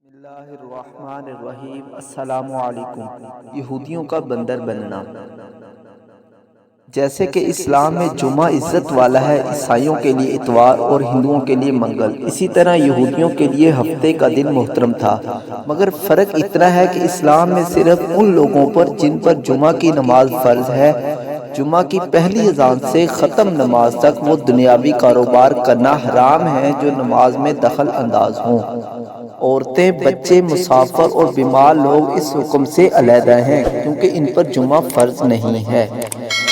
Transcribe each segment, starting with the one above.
بسم اللہ الرحمن الرحیم۔ السلام علیکم۔ یہودیوں کا بندر بننا۔ جیسے کہ اسلام میں جمعہ عزت والا ہے، عیسائیوں کے لیے اتوار اور ہندوؤں کے لیے منگل، اسی طرح یہودیوں کے لیے ہفتے کا دن محترم تھا۔ مگر فرق اتنا ہے کہ اسلام میں صرف ان لوگوں پر جن پر جمعہ کی نماز فرض ہے، جمعہ کی پہلی اذان سے ختم نماز تک وہ دنیاوی کاروبار کرنا حرام ہے جو نماز میں دخل انداز ہوں۔ عورتیں، بچے، مسافر اور بیمار لوگ اس حکم سے علیحدہ ہیں کیونکہ ان پر جمعہ فرض نہیں ہے۔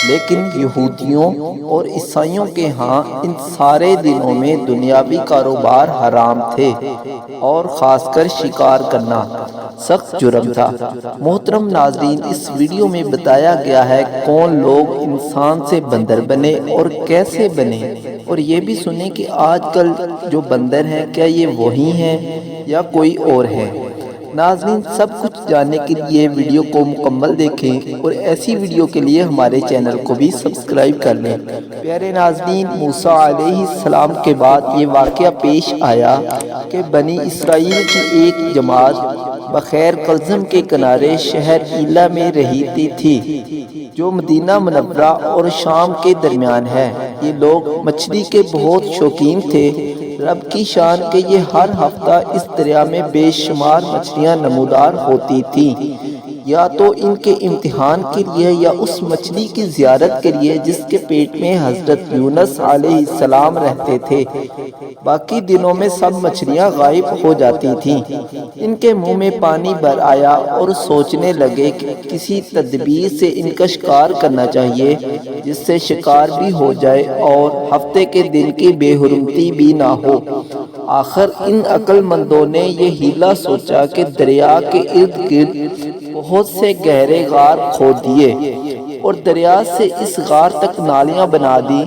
لیکن یہودیوں اور عیسائیوں کے ہاں ان سارے دنوں میں دنیاوی کاروبار حرام تھے اور خاص کر شکار کرنا سخت جرم تھا۔ محترم ناظرین، اس ویڈیو میں بتایا گیا ہے کون لوگ انسان سے بندر بنے اور کیسے بنے، اور یہ بھی سنیں کہ آج کل جو بندر ہیں کیا یہ وہی ہیں یا کوئی اور ہے۔ ناظرین، سب کچھ جاننے کے لیے ویڈیو کو مکمل دیکھیں اور ایسی ویڈیو کے لیے ہمارے چینل کو بھی سبسکرائب کر لیں۔ پیارے ناظرین، موسیٰ علیہ السلام کے بعد یہ واقعہ پیش آیا کہ بنی اسرائیل کی ایک جماعت بخیر قلزم کے کنارے شہر ایلا میں رہتی تھی جو مدینہ منورہ اور شام کے درمیان ہے۔ یہ لوگ مچھلی کے بہت شوقین تھے۔ رب کی شان کہ یہ ہر ہفتہ اس دریا میں بے شمار مچھلیاں نمودار ہوتی تھیں، یا تو ان کے امتحان کے لیے یا اس مچھلی کی زیارت کے لیے جس کے پیٹ میں حضرت یونس علیہ السلام رہتے تھے۔ باقی دنوں میں سب مچھلیاں غائب ہو جاتی تھیں۔ ان کے منہ میں پانی بھر آیا اور سوچنے لگے کہ کسی تدبیر سے ان کا شکار کرنا چاہیے جس سے شکار بھی ہو جائے اور ہفتے کے دن کی بے حرمتی بھی نہ ہو۔ آخر ان عقل مندوں نے یہ ہیلا سوچا کہ دریا کے ارد گرد بہت سے گہرے غار کھود دیے اور دریا سے اس غار تک نالیاں بنا دی۔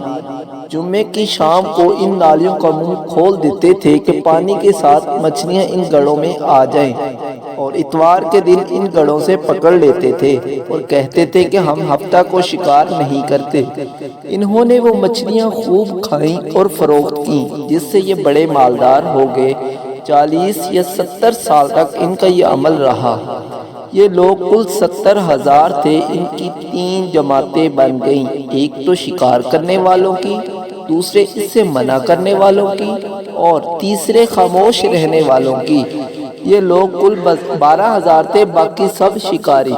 جمعے کی شام کو ان نالیوں کا منہ کھول دیتے تھے کہ پانی کے ساتھ مچھلیاں ان گڑھوں میں آ جائیں، اور اتوار کے دن ان گڑھوں سے پکڑ لیتے تھے اور کہتے تھے کہ ہم ہفتہ کو شکار نہیں کرتے۔ انہوں نے وہ مچھلیاں خوب کھائیں اور فروخت کیں جس سے یہ بڑے مالدار ہو گئے۔ 40 یا 70 سال تک ان کا یہ عمل رہا۔ یہ لوگ کل 70,000 تھے۔ ان کی 3 جماعتیں بن گئیں، ایک تو شکار کرنے والوں کی، دوسرے اس سے منع کرنے والوں کی، اور تیسرے خاموش رہنے والوں کی۔ یہ لوگ کل 12,000 تھے، باقی سب شکاری۔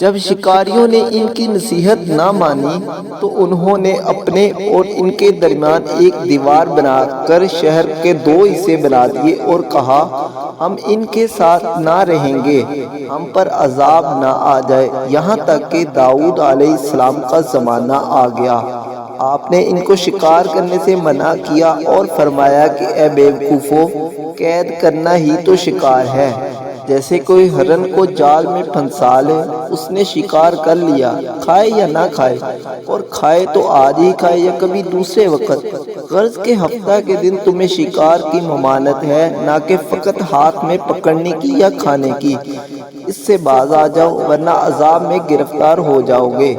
جب شکاریوں نے ان کی نصیحت نہ مانی تو انہوں نے اپنے اور ان کے درمیان ایک دیوار بنا کر شہر کے 2 حصے بنا دیے اور کہا، ہم ان کے ساتھ نہ رہیں گے، ہم پر عذاب نہ آ جائے۔ یہاں تک کہ داؤد علیہ السلام کا زمانہ آ گیا۔ آپ نے ان کو شکار کرنے سے منع کیا اور فرمایا کہ اے بیوقوفو، قید کرنا ہی تو شکار ہے۔ جیسے کوئی ہرن کو جال میں پھنسا لے، اس نے شکار کر لیا، کھائے یا نہ کھائے، اور کھائے تو آج ہی کھائے یا کبھی دوسرے وقت۔ غرض کے ہفتہ کے دن تمہیں شکار کی ممانعت ہے، نہ کہ فقط ہاتھ میں پکڑنے کی یا کھانے کی۔ اس سے باز آ جاؤ ورنہ عذاب میں گرفتار ہو جاؤ گے۔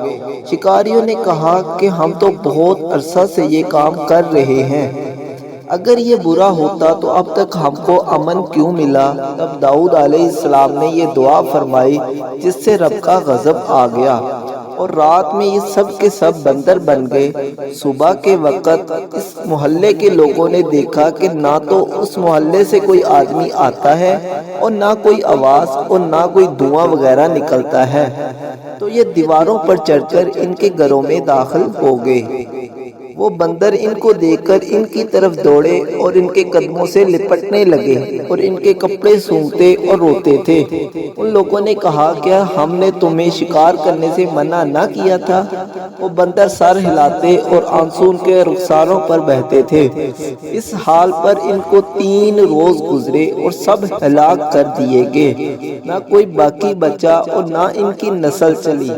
شکاریوں نے کہا کہ ہم تو بہت عرصہ سے یہ کام کر رہے ہیں، اگر یہ برا ہوتا تو اب تک ہم کو امن کیوں ملا؟ تب داؤد علیہ السلام نے یہ دعا فرمائی جس سے رب کا غضب آ گیا، اور رات میں یہ سب کے سب بندر بن گئے۔ صبح کے وقت اس محلے کے لوگوں نے دیکھا کہ نہ تو اس محلے سے کوئی آدمی آتا ہے اور نہ کوئی آواز اور نہ کوئی دھواں وغیرہ نکلتا ہے، تو یہ دیواروں پر چڑھ کر ان کے گھروں میں داخل ہو گئے۔ وہ بندر ان کو دیکھ کر ان کی طرف دوڑے اور ان کے قدموں سے لپٹنے لگے اور ان کے کپڑے سونگھتے اور روتے تھے۔ ان لوگوں نے کہا، کیا ہم نے تمہیں شکار کرنے سے منع نہ کیا تھا؟ وہ بندر سر ہلاتے اور آنسو ان کے رخساروں پر بہتے تھے۔ اس حال پر ان کو 3 روز گزرے اور سب ہلاک کر دیے گئے، نہ کوئی باقی بچا اور نہ ان کی نسل چلی۔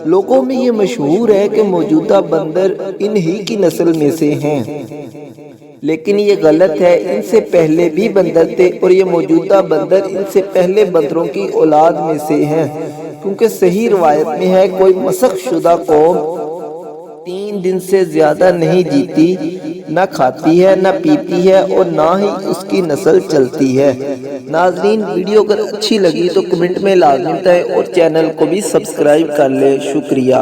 لوگوں میں یہ مشہور ہے کہ موجودہ بندر انہی کی نسل میں سے ہیں، لیکن یہ غلط ہے۔ ان سے پہلے بھی بندر تھے اور یہ موجودہ بندر ان سے پہلے بندروں کی اولاد میں سے ہیں، کیونکہ صحیح روایت میں ہے کوئی مسخ شدہ قوم 3 دن سے زیادہ نہیں جیتی نہ کھاتی ہے، نہ پیتی ہے اور نہ ہی اس کی نسل چلتی ہے۔ ناظرین، ویڈیو اگر اچھی لگی تو کمنٹ میں لازمی بتائیں اور چینل کو بھی سبسکرائب کر لیں۔ شکریہ۔